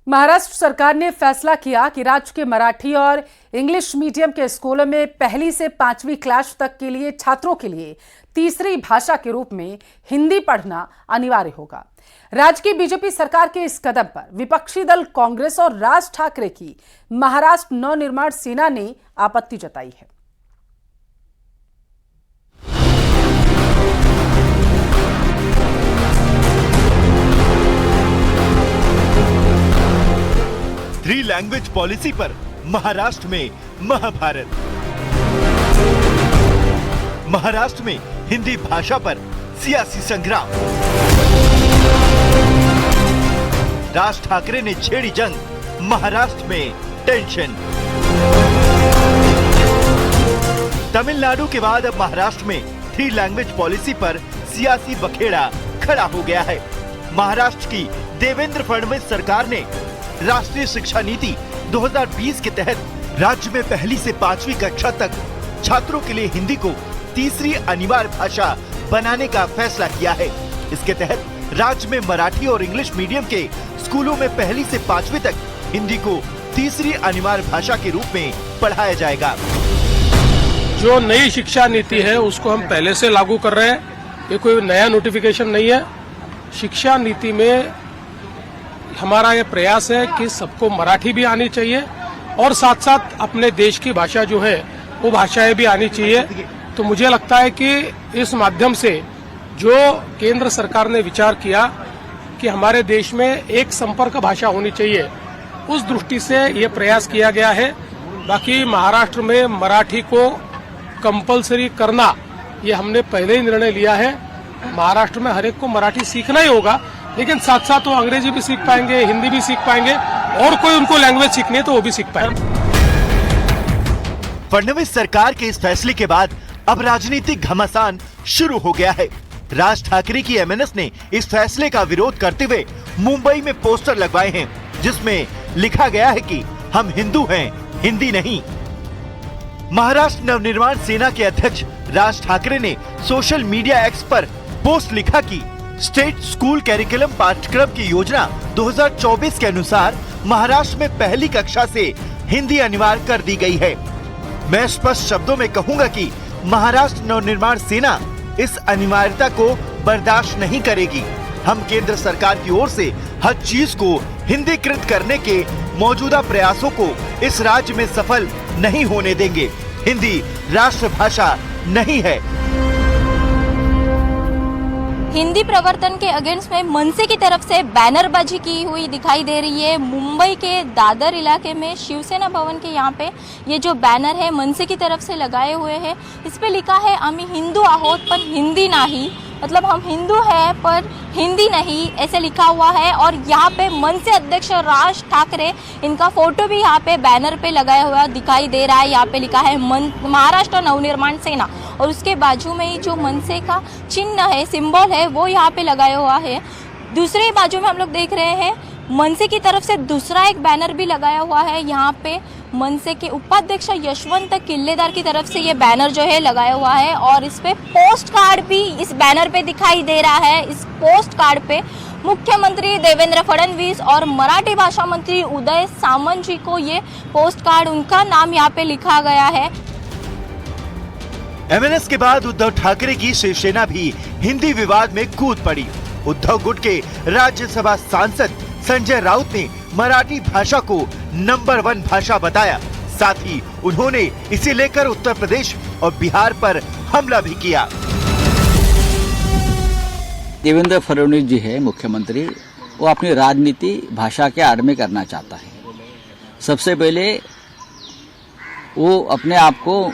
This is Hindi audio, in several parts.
महाराष्ट्र सरकार ने फैसला किया कि राज्य के मराठी और इंग्लिश मीडियम के स्कूलों में पहली से 5वीं क्लास तक के लिए छात्रों के लिए तीसरी भाषा के रूप में हिंदी पढ़ना अनिवार्य होगा। राज्य की बीजेपी सरकार के इस कदम पर विपक्षी दल कांग्रेस और राज ठाकरे की महाराष्ट्र नवनिर्माण सेना ने आपत्ति जताई है। थ्री लैंग्वेज पॉलिसी पर महाराष्ट्र में महाभारत। महाराष्ट्र में हिंदी भाषा पर सियासी संग्राम। राज ठाकरे ने छेड़ी जंग, महाराष्ट्र में टेंशन। तमिलनाडु के बाद अब महाराष्ट्र में थ्री लैंग्वेज पॉलिसी पर सियासी बखेड़ा खड़ा हो गया है। महाराष्ट्र की देवेंद्र फडणवीस सरकार ने राष्ट्रीय शिक्षा नीति 2020 के तहत राज्य में पहली से 5वीं कक्षा तक छात्रों के लिए हिंदी को तीसरी अनिवार्य भाषा बनाने का फैसला किया है। इसके तहत राज्य में मराठी और इंग्लिश मीडियम के स्कूलों में पहली से 5वीं तक हिंदी को तीसरी अनिवार्य भाषा के रूप में पढ़ाया जाएगा। जो नई शिक्षा नीति है उसको हम पहले से लागू कर रहे हैं, ये कोई नया नोटिफिकेशन नहीं है। शिक्षा नीति में हमारा ये प्रयास है कि सबको मराठी भी आनी चाहिए और साथ साथ अपने देश की भाषा जो है वो भाषाएं भी आनी चाहिए। तो मुझे लगता है कि इस माध्यम से जो केंद्र सरकार ने विचार किया कि हमारे देश में एक संपर्क भाषा होनी चाहिए, उस दृष्टि से ये प्रयास किया गया है। बाकी महाराष्ट्र में मराठी को कंपलसरी करना ये हमने पहले ही निर्णय लिया है। महाराष्ट्र में हर एक को मराठी सीखना ही होगा, लेकिन साथ साथ वो अंग्रेजी भी सीख पाएंगे, हिंदी भी सीख पाएंगे और कोई उनको लैंग्वेज सीखनी है तो वो भी सीख पाएंगे। फडणवीस सरकार के इस फैसले के बाद अब राजनीतिक घमासान शुरू हो गया है। राज ठाकरे की एमएनएस ने इस फैसले का विरोध करते हुए मुंबई में पोस्टर लगवाए हैं, जिसमें लिखा गया है कि हम हिंदू हैं, हिंदी नहीं। महाराष्ट्र नवनिर्माण सेना के अध्यक्ष राज ठाकरे ने सोशल मीडिया एक्स पर पोस्ट लिखा कि स्टेट स्कूल कैरिकुलम पाठ्यक्रम की योजना 2024 के अनुसार महाराष्ट्र में पहली कक्षा से हिंदी अनिवार्य कर दी गई है। मैं स्पष्ट शब्दों में कहूंगा कि महाराष्ट्र नवनिर्माण सेना इस अनिवार्यता को बर्दाश्त नहीं करेगी। हम केंद्र सरकार की ओर से हर चीज को हिंदीकृत करने के मौजूदा प्रयासों को इस राज्य में सफल नहीं होने देंगे। हिंदी राष्ट्रभाषा नहीं है। हिंदी प्रवर्तन के अगेंस्ट में मनसे की तरफ से बैनरबाजी की हुई दिखाई दे रही है। मुंबई के दादर इलाके में शिवसेना भवन के यहाँ पे ये जो बैनर है मनसे की तरफ से लगाए हुए हैं, इस पे लिखा है आम्ही हिंदू आहोत पण हिंदी नाही, मतलब हम हिंदू हैं पर हिंदी नहीं, ऐसे लिखा हुआ है। और यहाँ पे मनसे अध्यक्ष राज ठाकरे, इनका फोटो भी यहाँ पे बैनर पे लगाया हुआ दिखाई दे रहा है। यहाँ पे लिखा है महाराष्ट्र नवनिर्माण सेना और उसके बाजू में ही जो मनसे का चिन्ह है, सिंबल है, वो यहाँ पे लगाया हुआ है। दूसरे बाजू में हम लोग देख रहे हैं मनसे की तरफ से दूसरा एक बैनर भी लगाया हुआ है। यहाँ पे मनसे के उपाध्यक्ष यशवंत किल्लेदार की तरफ से ये बैनर जो है लगाया हुआ है और इस पे पोस्ट कार्ड भी इस बैनर पे दिखाई दे रहा है। इस पोस्ट कार्ड पे मुख्यमंत्री देवेंद्र फडणवीस और मराठी भाषा मंत्री उदय सामंत जी को ये पोस्ट कार्ड, उनका नाम यहाँ पे लिखा गया है। एमएनएस के बाद उद्धव ठाकरे की शिवसेना भी हिंदी विवाद में कूद पड़ी। उद्धव गुट के राज्यसभा सांसद संजय राउत ने मराठी भाषा को नंबर 1 भाषा बताया। साथ ही उन्होंने इसे लेकर उत्तर प्रदेश और बिहार पर हमला भी किया। देवेंद्र फडणवीस जी है मुख्यमंत्री, वो अपनी राजनीति भाषा के आड़ में करना चाहता है। सबसे पहले वो अपने आप को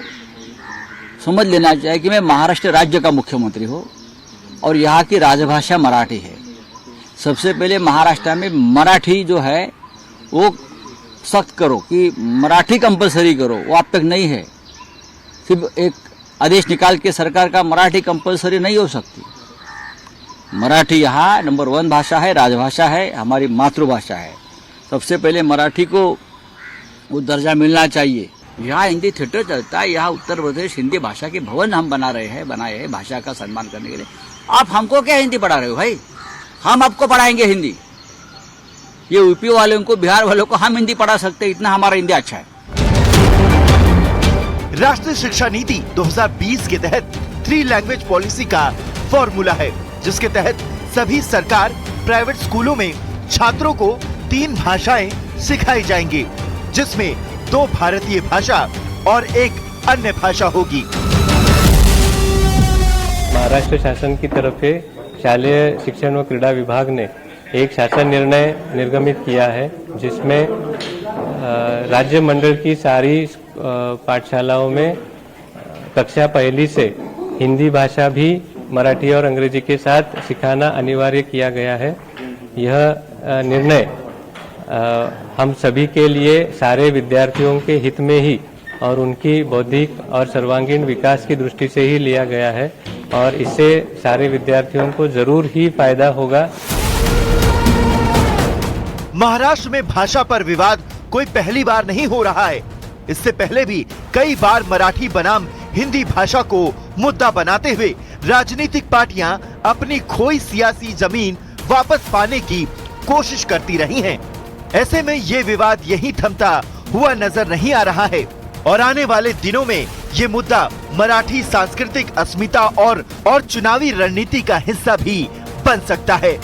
समझ लेना चाहिए कि मैं महाराष्ट्र राज्य का मुख्यमंत्री हूँ और यहाँ की राजभाषा मराठी है। सबसे पहले महाराष्ट्र में मराठी जो है वो सख्त करो कि मराठी कंपलसरी करो, वो अब तक नहीं है। सिर्फ एक आदेश निकाल के सरकार का मराठी कंपलसरी नहीं हो सकती। मराठी यहाँ नंबर 1 भाषा है, राजभाषा है, हमारी मातृभाषा है। सबसे पहले मराठी को वो दर्जा मिलना चाहिए। यहाँ हिंदी थिएटर चलता है, यहाँ उत्तर प्रदेश हिंदी भाषा के भवन हम बनाए हैं भाषा का सम्मान करने के लिए। आप हमको क्या हिंदी पढ़ा रहे हो भाई? हम आपको पढ़ाएंगे हिंदी। ये यूपी वालों को, बिहार वालों को हम हिंदी पढ़ा सकते हैं, इतना हमारा हिंदी अच्छा है। राष्ट्रीय शिक्षा नीति 2020 के तहत 3 लैंग्वेज पॉलिसी का फॉर्मूला है, जिसके तहत सभी सरकार प्राइवेट स्कूलों में छात्रों को 3 भाषाएं सिखाई जाएंगी, जिसमें 2 भारतीय भाषा और 1 अन्य भाषा होगी। महाराष्ट्र शासन की तरफ से शालेय शिक्षण व क्रीड़ा विभाग ने एक शासन निर्णय निर्गमित किया है, जिसमें राज्य मंडल की सारी पाठशालाओं में कक्षा 1 से हिंदी भाषा भी मराठी और अंग्रेजी के साथ सिखाना अनिवार्य किया गया है। यह निर्णय हम सभी के लिए, सारे विद्यार्थियों के हित में ही और उनकी बौद्धिक और सर्वांगीण विकास की दृष्टि से ही लिया गया है और इससे सारे विद्यार्थियों को जरूर ही फायदा होगा। महाराष्ट्र में भाषा पर विवाद कोई पहली बार नहीं हो रहा है। इससे पहले भी कई बार मराठी बनाम हिंदी भाषा को मुद्दा बनाते हुए राजनीतिक पार्टियां अपनी खोई सियासी जमीन वापस पाने की कोशिश करती रही हैं। ऐसे में ये विवाद यहीं थमता हुआ नजर नहीं आ रहा है और आने वाले दिनों में ये मुद्दा मराठी सांस्कृतिक अस्मिता और चुनावी रणनीति का हिस्सा भी बन सकता है।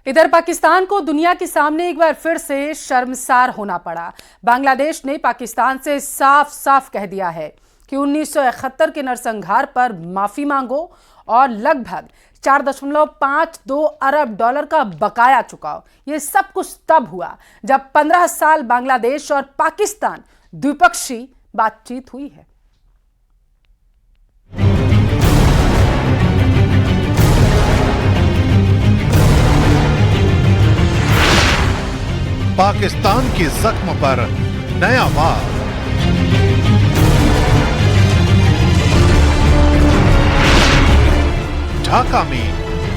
इधर पाकिस्तान को दुनिया के सामने एक बार फिर से शर्मसार होना पड़ा। बांग्लादेश ने पाकिस्तान से साफ साफ कह दिया है कि 1971 के नरसंहार पर माफी मांगो और लगभग $4.52 अरब का बकाया चुकाओ। ये सब कुछ तब हुआ जब 15 साल बांग्लादेश और पाकिस्तान द्विपक्षीय बातचीत हुई है। पाकिस्तान के जख्म पर नया वार। ढाका में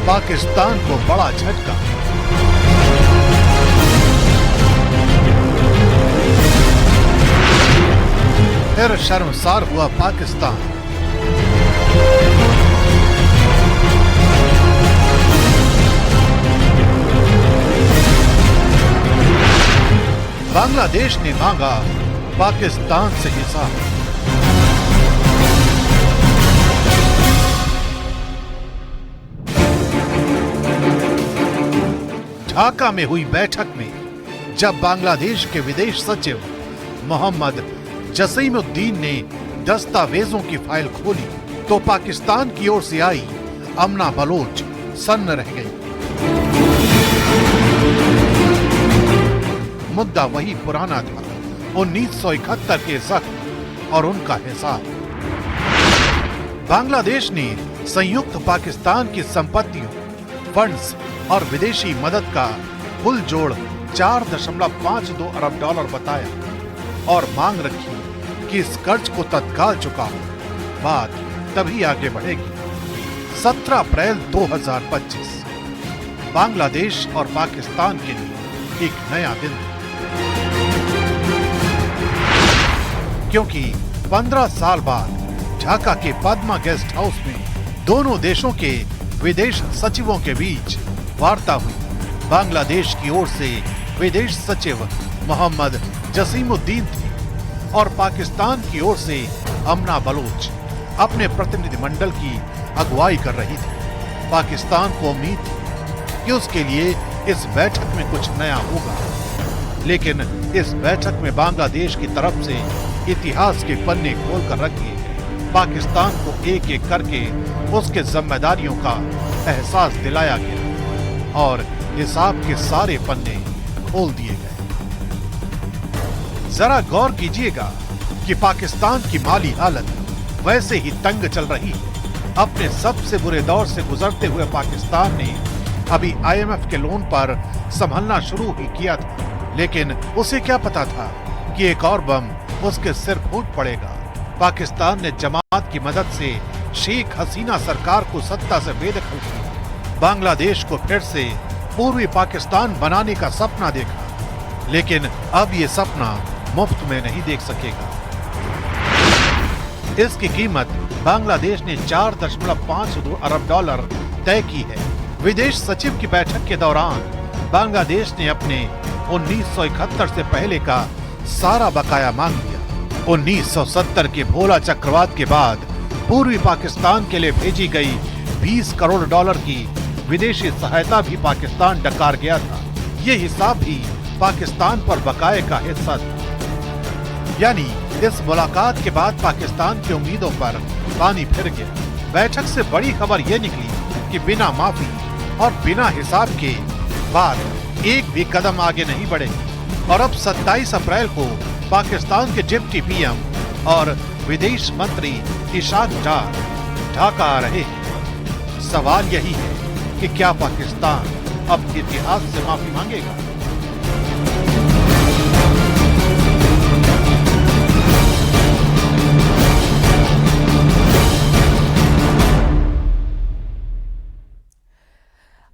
पाकिस्तान को बड़ा झटका। फिर शर्मसार हुआ पाकिस्तान। बांग्लादेश ने मांगा पाकिस्तान से हिसाब। ढाका में हुई बैठक में जब बांग्लादेश के विदेश सचिव मोहम्मद जसीमुद्दीन ने दस्तावेजों की फाइल खोली तो पाकिस्तान की ओर से आई अमना बलोच सन्न रह गई। मुद्दा वही पुराना था, 1971 के जख्म और उनका हिसाब। बांग्लादेश ने संयुक्त पाकिस्तान की संपत्तियों, फंड्स और विदेशी मदद का कुल जोड़ $4.52 अरब बताया और मांग रखी कि इस कर्ज को तत्काल चुकाओ। बात तभी आगे बढ़ेगी। 17 अप्रैल 2025 बांग्लादेश और पाकिस्तान के लिए एक नया दिन, क्योंकि 15 साल बाद ढाका के पद्मा गेस्ट हाउस में दोनों देशों के विदेश सचिवों के बीच वार्ता हुई। बांग्लादेश की ओर से विदेश सचिव मोहम्मद जसीमुद्दीन थे और पाकिस्तान की ओर से अमना बलोच अपने प्रतिनिधिमंडल की अगुवाई कर रही थी। पाकिस्तान को उम्मीद थी कि उसके लिए इस बैठक में कुछ नया होगा, लेकिन इस बैठक में बांग्लादेश की तरफ से इतिहास के पन्ने खोल कर रख दिए गए। पाकिस्तान को एक एक करके उसके जिम्मेदारियों का एहसास दिलाया गया और हिसाब के सारे पन्ने खोल दिए गए। जरा गौर कीजिएगा कि पाकिस्तान की माली हालत वैसे ही तंग चल रही है। अपने सबसे बुरे दौर से गुजरते हुए पाकिस्तान ने अभी IMF के लोन पर संभलना शुरू ही किया था, लेकिन उसे क्या पता था कि एक और बम उसके सिर फूट पड़ेगा। पाकिस्तान ने जमात की मदद से शेख हसीना सरकार को सत्ता से बेदखल किया। बांग्लादेश को फिर से पूर्वी पाकिस्तान बनाने का सपना देखा, लेकिन अब ये सपना मुफ्त में नहीं देख सकेगा। इसकी कीमत बांग्लादेश ने $4.52 अरब तय की है। विदेश सचिव की बैठक के दौरान बांग्लादेश ने अपने 1971 से पहले का सारा बकाया मांग लिया। 1970 के भोला चक्रवात के बाद पूर्वी पाकिस्तान के लिए भेजी गई 20 करोड़ डॉलर की विदेशी सहायता भी पाकिस्तान डकार गया था। ये हिसाब भी पाकिस्तान पर बकाये का हिस्सा था। यानी इस मुलाकात के बाद पाकिस्तान की उम्मीदों पर पानी फिर गया। बैठक से बड़ी खबर ये निकली कि बिना माफी और बिना हिसाब के बाद एक भी कदम आगे नहीं बढ़ेगी। और अब 27 अप्रैल को पाकिस्तान के डिप्टी पीएम और विदेश मंत्री इशाक डार ढाका आ रहे हैं। सवाल यही है कि क्या पाकिस्तान अब इतिहास से माफी मांगेगा?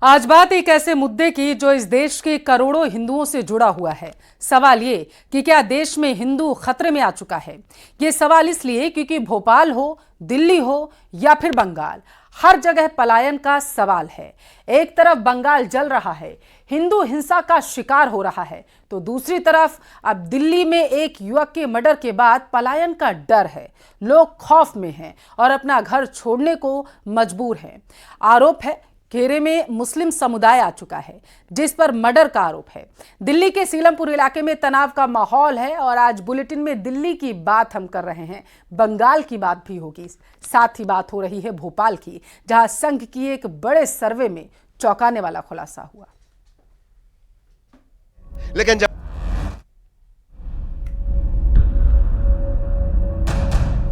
आज बात एक ऐसे मुद्दे की जो इस देश के करोड़ों हिंदुओं से जुड़ा हुआ है। सवाल ये कि क्या देश में हिंदू खतरे में आ चुका है? ये सवाल इसलिए क्योंकि भोपाल हो, दिल्ली हो या फिर बंगाल, हर जगह पलायन का सवाल है। एक तरफ बंगाल जल रहा है, हिंदू हिंसा का शिकार हो रहा है, तो दूसरी तरफ अब दिल्ली में एक युवक के मर्डर के बाद पलायन का डर है। लोग खौफ में हैं और अपना घर छोड़ने को मजबूर हैं। आरोप है घेरे में मुस्लिम समुदाय आ चुका है, जिस पर मर्डर का आरोप है। दिल्ली के सीलमपुर इलाके में तनाव का माहौल है और आज बुलेटिन में दिल्ली की बात हम कर रहे हैं, बंगाल की बात भी होगी। साथ ही baत हो रही है भोपाल की, जहां संघ की एक बड़े सर्वे में चौंकाने वाला खुलासा हुआ। लेकिन जब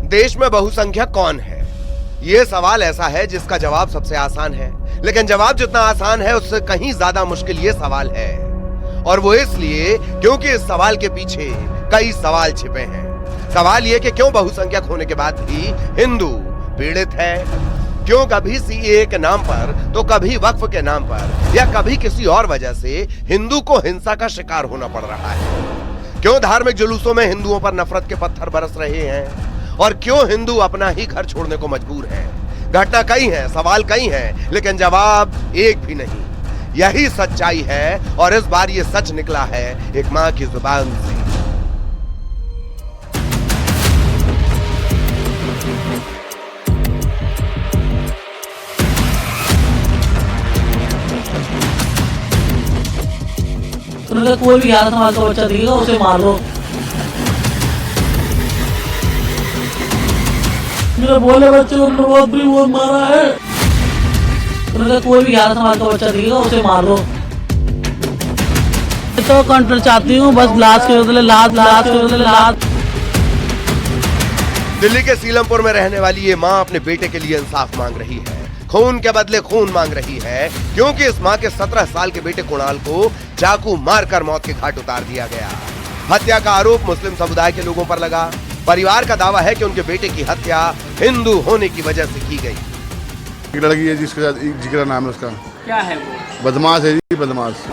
देश में बहुसंख्यक कौन है, यह सवाल ऐसा है जिसका जवाब सबसे आसान है, लेकिन जवाब जितना आसान है उससे कहीं ज्यादा मुश्किल ये सवाल है। और वो इसलिए क्योंकि इस सवाल के पीछे कई सवाल छिपे हैं। सवाल ये कि क्यों बहुसंख्यक होने के बाद भी हिंदू पीड़ित है? क्यों कभी सीएए के नाम पर तो कभी वक्फ के नाम पर या कभी किसी और वजह से हिंदू को हिंसा का शिकार होना पड़ रहा है? क्यों धार्मिक जुलूसों में हिंदुओं पर नफरत के पत्थर बरस रहे हैं? और क्यों हिंदू अपना ही घर छोड़ने को मजबूर है? घटना कई है, सवाल कई हैं, लेकिन जवाब एक भी नहीं। यही सच्चाई है और इस बार ये सच निकला है एक मां की जुबान से। कोई भी 11 साल का बच्चा दिखेगा उसे मार दो। मेरे बोले बच्चे को बहुत मारा है। कोई भी 11 साल का बच्चा दिखेगा उसे मार दो। तो कंट्रोल चाहती हूँ, बस लाश के बदले लाश। दिल्ली के सीलमपुर में रहने वाली ये मां अपने बेटे के लिए इंसाफ मांग रही है, खून के बदले खून मांग रही है, क्योंकि इस मां के 17 साल के बेटे कुणाल को चाकू मारकर मौत के घाट उतार दिया गया। हत्या का आरोप मुस्लिम समुदाय के लोगों पर लगा। परिवार का दावा है कि उनके बेटे की हत्या हिंदू होने की वजह से की गई। एक लड़की है जिसके साथ जिक्र नाम है उसका। क्या है वो? बदमाश है जी, बदमाश।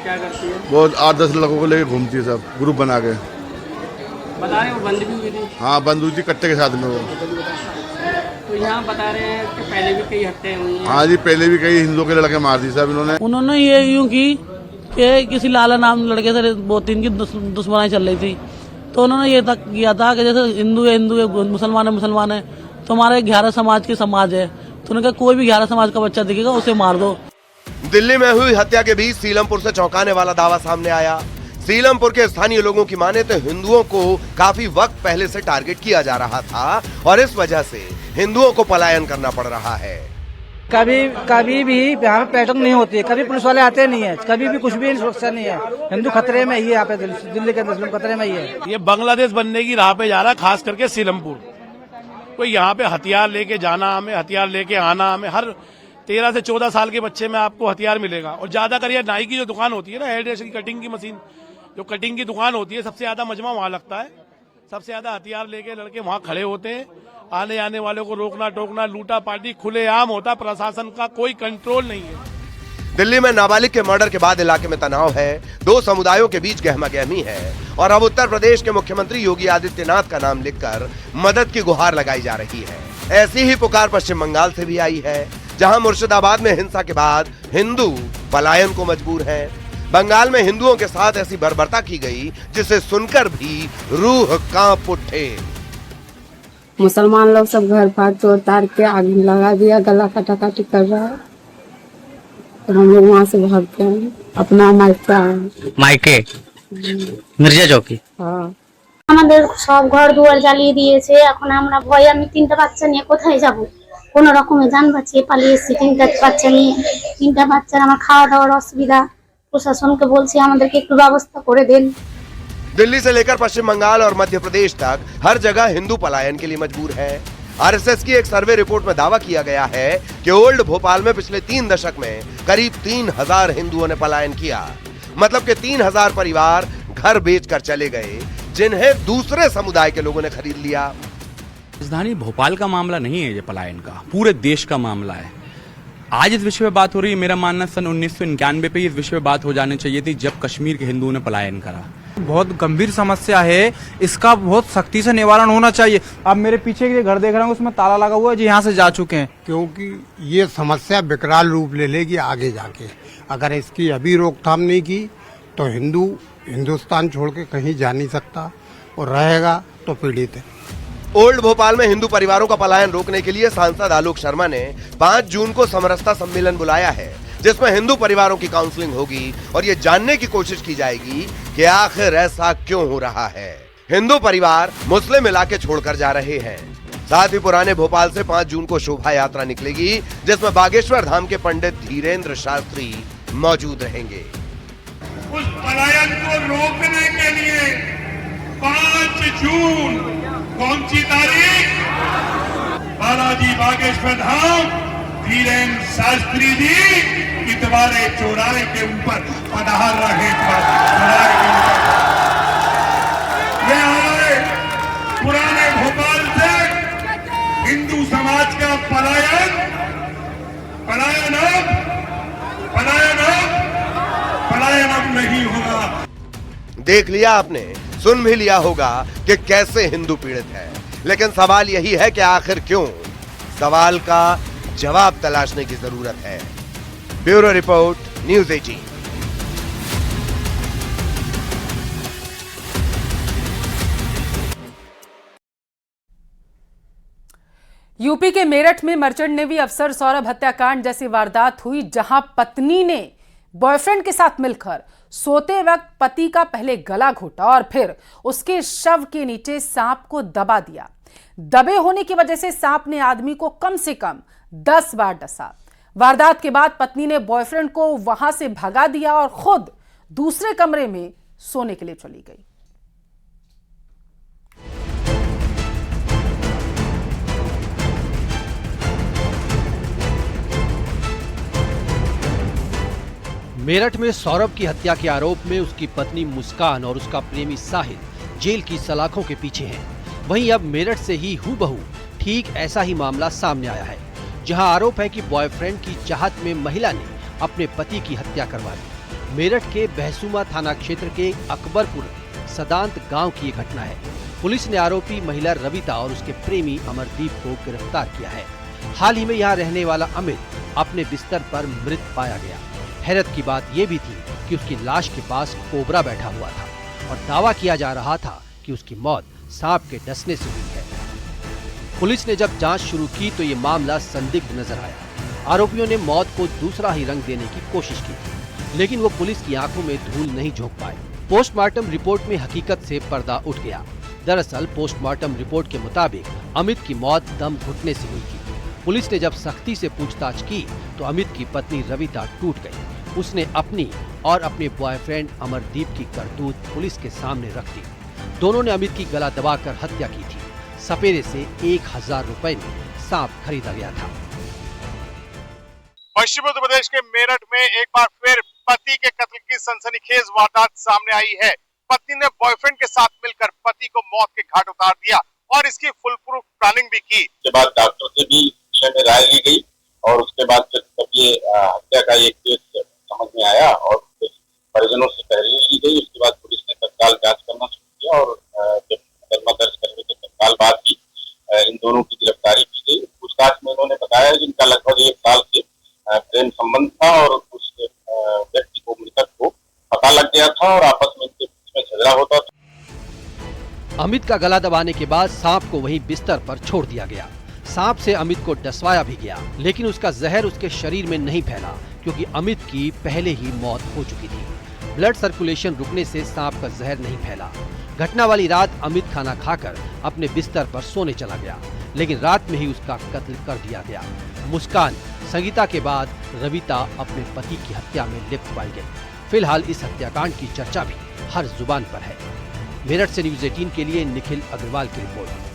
क्या करती है? वो 8-10 लड़कों को लेके घूमती है, सब ग्रुप बना के। बता रहे हैं वो बंद भी हुई थी? हाँ, बंद हुई थी कट्टे के साथ में वो। तो यहाँ बता रहे हैं कि पहले भी कई हत्याएं हुई हैं। हाँ जी, पहले भी कई हिंदुओं के लड़के मार दी सब उन्होंने ये यूं की कि किसी लाला नाम लड़के से 2-3 की दुश्मनाई चल रही थी, तो उन्होंने ये तक किया था कि जैसे हिंदू है मुसलमान है, तो हमारे 11 समाज के समाज है, तो उन्होंने कहा कोई भी 11 समाज का बच्चा दिखेगा उसे मार दो। दिल्ली में हुई हत्या के बीच सीलमपुर से चौंकाने वाला दावा सामने आया। सीलमपुर के स्थानीय लोगों की माने तो हिंदुओं को काफी वक्त पहले से टारगेट किया जा रहा था और इस वजह से हिंदुओं को पलायन करना पड़ रहा है। कभी भी यहाँ पे पैटर्न नहीं होती है, कभी पुलिस वाले आते नहीं है, कभी भी कुछ भी सुरक्षा नहीं है। हिंदू खतरे में ही है, यहाँ पे दिल्ली के मुस्लिम खतरे में ही है। ये बांग्लादेश बनने की राह पे जा रहा, खास करके सीलमपुर। कोई यहाँ पे हथियार लेके जाना, हमें हथियार लेके आना, हमें हर 13 से 14 साल के बच्चे में आपको हथियार मिलेगा। और ज्यादा कर नाई की जो दुकान होती है ना, हेयर ड्रेस की कटिंग की मशीन, जो कटिंग की दुकान होती है, सबसे ज्यादा मजमा वहाँ लगता है। सबसे ज्यादा हथियार लेके लड़के वहाँ खड़े होते हैं। आने आने वालों को रोकना टोकना, लूटा पाटी खुलेआम होता, प्रशासन का कोई कंट्रोल नहीं है। दिल्ली में नाबालिग के मर्डर के बाद इलाके में तनाव है, दो समुदायों के बीच गहमागहमी है और अब उत्तर प्रदेश के मुख्यमंत्री योगी आदित्यनाथ का नाम लिखकर मदद की गुहार लगाई जा रही है। ऐसी ही पुकार पश्चिम बंगाल से भी आई है। जहां मुर्शिदाबाद में हिंसा के बाद हिंदू पलायन को मजबूर हैं। बंगाल में हिंदुओं के साथ ऐसी बर्बरता की गई जिसे सुनकर भी रूह कांप उठे। मुसलमान लोग सब घर फाड़ तोड़ तार के आग लगा दिया, गला काटाकाटी कर रहा है, तो हम लोग वहाँ से भाग के आए अपना मायके मिर्जा चौकी। আমাদের সব ঘর দুয়ার জ্বালিয়ে দিয়েছে। এখন আমরা ভয়ে, আমি 3টা বাচ্চা নিয়ে কোথায় যাব, কোন রকমে জান বাঁচিয়ে পালিয়ে এসেছি। 3টা বাচ্চা নিয়ে, 3টা বাচ্চার আমার খাওয়া দাওয়ার অসুবিধা। প্রশাসনকে বলছি আমাদেরকে একটু ব্যবস্থা করে দেন। दिल्ली से लेकर पश्चिम बंगाल और मध्य प्रदेश तक हर जगह हिंदू पलायन के लिए मजबूर है। आरएसएस की एक सर्वे रिपोर्ट में दावा किया गया है कि ओल्ड भोपाल में पिछले 3 दशक में करीब 3000 हिंदुओं ने पलायन किया। मतलब कि 3000 परिवार घर बेचकर चले गए, जिन्हें दूसरे समुदाय के लोगों ने खरीद लिया। राजधानी भोपाल का मामला नहीं है ये पलायन का, पूरे देश का मामला है। आज इस विषय पे बात हो रही है, मेरा मानना सन 1991 पे इस विषय पे बात हो जानी चाहिए थी, जब कश्मीर के हिंदुओं ने पलायन करा। बहुत गंभीर समस्या है, इसका बहुत सख्ती से निवारण होना चाहिए। अब मेरे पीछे के घर देख रहे हैं, उसमें ताला लगा हुआ है, जी यहाँ से जा चुके हैं। क्योंकि ये समस्या विकराल रूप ले लेगी आगे जाके। अगर इसकी अभी रोकथाम नहीं की तो हिंदू हिंदुस्तान छोड़ के कहीं जा नहीं सकता, और रहेगा तो पीड़ित है। ओल्ड भोपाल में हिंदू परिवारों का पलायन रोकने के लिए सांसद आलोक शर्मा ने 5 जून को समरसता सम्मेलन बुलाया है, जिसमें हिंदू परिवारों की काउंसलिंग होगी और ये जानने की कोशिश की जाएगी कि आखिर ऐसा क्यों हो रहा है। हिंदू परिवार मुस्लिम इलाके छोड़कर जा रहे हैं। साथ ही पुराने भोपाल से 5 जून को शोभा यात्रा निकलेगी, जिसमें बागेश्वर धाम के पंडित धीरेन्द्र शास्त्री मौजूद रहेंगे। उस पलायन को रोकने के लिए 5 जून कौन सी तारीख, बालाजी बागेश्वर धाम धीरेन्द्र शास्त्री जी इतवारे चौराहे के ऊपर पधार रहे ये हमारे पुराने भोपाल से हिंदू समाज का पलायन अब नहीं होगा। देख लिया आपने, सुन भी लिया होगा कि कैसे हिंदू पीड़ित है, लेकिन सवाल यही है कि आखिर क्यों। सवाल का जवाब तलाशने की जरूरत है। Bureau report, news 18। यूपी के मेरठ में मर्चेंट नेवी अफसर सौरभ हत्याकांड जैसी वारदात हुई, जहां पत्नी ने बॉयफ्रेंड के साथ मिलकर सोते वक्त पति का पहले गला घोटा और फिर उसके शव के नीचे सांप को दबा दिया। दबे होने की वजह से सांप ने आदमी को कम से कम 10 बार डसा। वारदात के बाद पत्नी ने बॉयफ्रेंड को वहां से भगा दिया और खुद दूसरे कमरे में सोने के लिए चली गई। मेरठ में सौरभ की हत्या के आरोप में उसकी पत्नी मुस्कान और उसका प्रेमी साहिल जेल की सलाखों के पीछे हैं। वहीं अब मेरठ से ही हूबहू ठीक ऐसा ही मामला सामने आया है, जहां आरोप है कि बॉयफ्रेंड की चाहत में महिला ने अपने पति की हत्या करवा दी। मेरठ के बहसुमा थाना क्षेत्र के अकबरपुर सदांत गांव की ये घटना है। पुलिस ने आरोपी महिला रविता और उसके प्रेमी अमरदीप को गिरफ्तार किया है। हाल ही में यहाँ रहने वाला अमित अपने बिस्तर पर मृत पाया गया। हैरत की बात यह भी थी कि उसकी लाश के पास कोबरा बैठा हुआ था और दावा किया जा रहा था कि उसकी मौत सांप के डसने से हुई है। पुलिस ने जब जांच शुरू की तो ये मामला संदिग्ध नजर आया। आरोपियों ने मौत को दूसरा ही रंग देने की कोशिश की थी, लेकिन वो पुलिस की आंखों में धूल नहीं झोंक पाए। पोस्टमार्टम रिपोर्ट में हकीकत से पर्दा उठ गया। दरअसल पोस्टमार्टम रिपोर्ट के मुताबिक अमित की मौत दम घुटने से हुई थी। पुलिस ने जब सख्ती से पूछताछ की तो अमित की पत्नी रविता टूट गई। उसने अपनी और अपने बॉयफ्रेंड अमरदीप की करतूत पुलिस के सामने रख दी। दोनों ने अमित की गला दबाकर हत्या की थी। सपेरे से 1000 रुपए में सांप खरीदा गया था। पश्चिम उत्तर प्रदेश के मेरठ में एक बार फिर पति के कत्ल की सनसनीखेज वारदात सामने आई है। पत्नी ने बॉयफ्रेंड के साथ मिलकर पति को मौत के घाट उतार दिया और इसकी फुल प्रूफ प्लानिंग भी की। उसके बाद डॉक्टर से भी विषय में राय ली गई और उसके बाद जब ये हत्या का एक केस समझ में आया और परिजनों से तहरीर ली गई, उसके बाद पुलिस ने तत्काल जांच करना शुरू किया और जब मुकदमा दर्ज करने के तत्काल बाद ही इन दोनों की गिरफ्तारी की गई। पूछताछ में उन्होंने बताया कि इनका लगभग 1 साल प्रेम संबंध था और उस व्यक्ति को, मृतक को पता लग गया था और आपस में इनके बीच में झगड़ा होता था। अमित का गला दबाने के बाद सांप को वहीं बिस्तर पर छोड़ दिया गया। सांप से अमित को डसवाया भी गया, लेकिन उसका जहर उसके शरीर में नहीं फैला क्योंकि अमित की पहले ही मौत हो चुकी थी। ब्लड सर्कुलेशन रुकने से सांप का जहर नहीं फैला। घटना वाली रात अमित खाना खाकर अपने बिस्तर पर सोने चला गया, लेकिन रात में ही उसका कत्ल कर दिया गया। मुस्कान, संगीता के बाद रविता अपने पति की हत्या में लिप्त पाई गई। फिलहाल इस हत्याकांड की चर्चा भी हर जुबान पर है। मेरठ से न्यूज़ 18 के लिए निखिल अग्रवाल की रिपोर्ट।